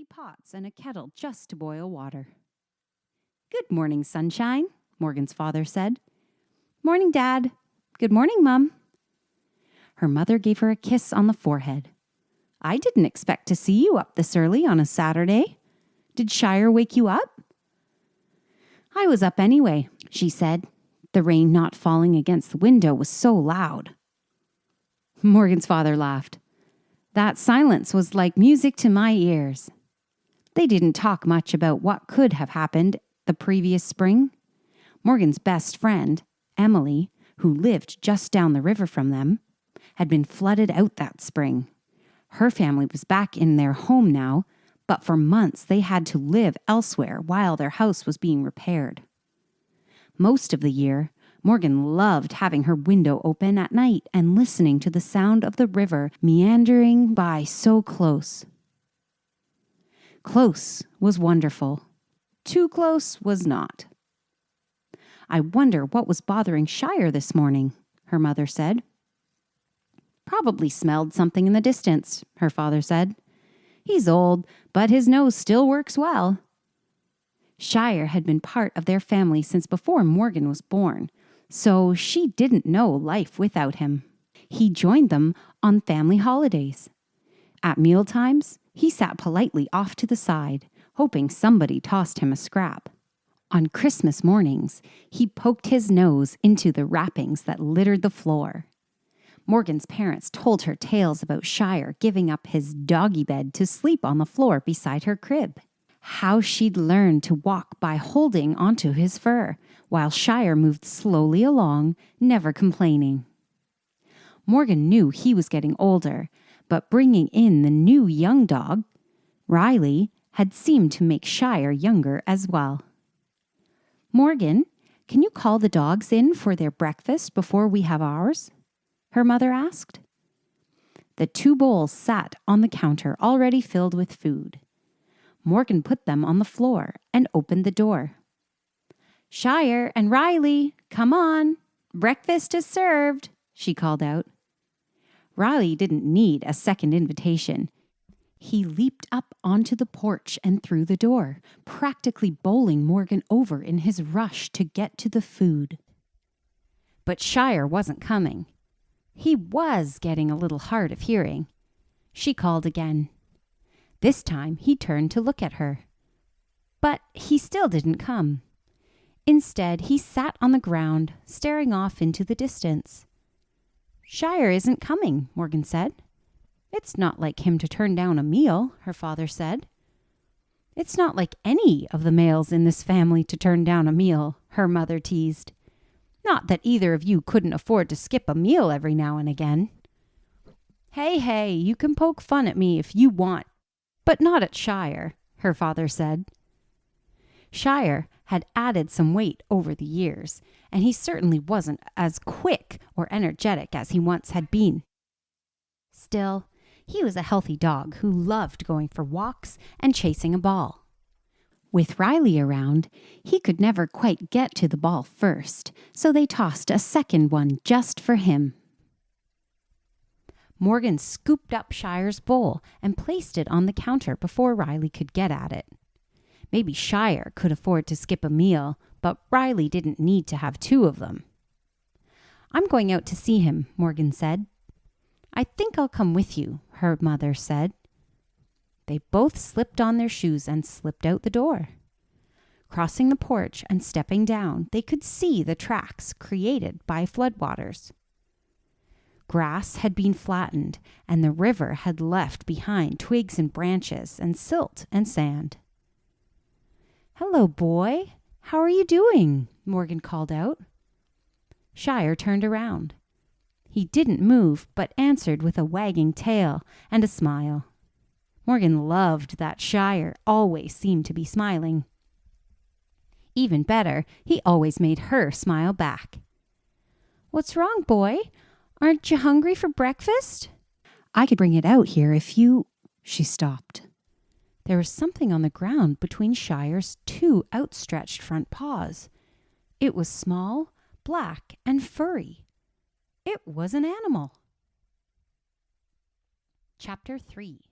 pots and a kettle just to boil water. "Good morning, sunshine," Morgan's father said. "Morning, Dad." "Good morning, Mum." Her mother gave her a kiss on the forehead. "I didn't expect to see you up this early on a Saturday. Did Shire wake you up?" "I was up anyway," she said. The rain not falling against the window was so loud. Morgan's father laughed. "That silence was like music to my ears." They didn't talk much about what could have happened the previous spring. Morgan's best friend, Emily, who lived just down the river from them, had been flooded out that spring. Her family was back in their home now, but for months they had to live elsewhere while their house was being repaired. Most of the year, Morgan loved having her window open at night and listening to the sound of the river meandering by so close. Close was wonderful. Too close was not. "I wonder what was bothering Shire this morning," her mother said. "Probably smelled something in the distance," her father said. "He's old, but his nose still works well." Shire had been part of their family since before Morgan was born, so she didn't know life without him. He joined them on family holidays. At mealtimes, he sat politely off to the side, hoping somebody tossed him a scrap. On Christmas mornings, he poked his nose into the wrappings that littered the floor. Morgan's parents told her tales about Shire giving up his doggy bed to sleep on the floor beside her crib. How she'd learned to walk by holding onto his fur, while Shire moved slowly along, never complaining. Morgan knew he was getting older, but bringing in the new young dog, Riley, had seemed to make Shire younger as well. "Morgan, can you call the dogs in for their breakfast before we have ours?" her mother asked. The two bowls sat on the counter already filled with food. Morgan put them on the floor and opened the door. "Shire and Riley, come on. Breakfast is served," she called out. Riley didn't need a second invitation. He leaped up onto the porch and through the door, practically bowling Morgan over in his rush to get to the food. But Shire wasn't coming. He was getting a little hard of hearing. She called again. This time he turned to look at her. But he still didn't come. Instead, he sat on the ground, staring off into the distance. "Shire isn't coming," Morgan said. "It's not like him to turn down a meal," her father said. "It's not like any of the males in this family to turn down a meal," her mother teased. "Not that either of you couldn't afford to skip a meal every now and again." Hey, you can poke fun at me if you want, but not at Shire," her father said. Shire had added some weight over the years, and he certainly wasn't as quick or energetic as he once had been. Still, he was a healthy dog who loved going for walks and chasing a ball. With Riley around, he could never quite get to the ball first, so they tossed a second one just for him. Morgan scooped up Shire's bowl and placed it on the counter before Riley could get at it. Maybe Shire could afford to skip a meal, but Riley didn't need to have two of them. "I'm going out to see him," Morgan said. "I think I'll come with you," her mother said. They both slipped on their shoes and slipped out the door. Crossing the porch and stepping down, they could see the tracks created by floodwaters. Grass had been flattened, and the river had left behind twigs and branches and silt and sand. "Hello, boy. How are you doing?" Morgan called out. Shire turned around. He didn't move, but answered with a wagging tail and a smile. Morgan loved that Shire always seemed to be smiling. Even better, he always made her smile back. "What's wrong, boy? Aren't you hungry for breakfast?" "I could bring it out here if you—" She stopped. There was something on the ground between Shire's two outstretched front paws. It was small, black, and furry. It was an animal. Chapter 3.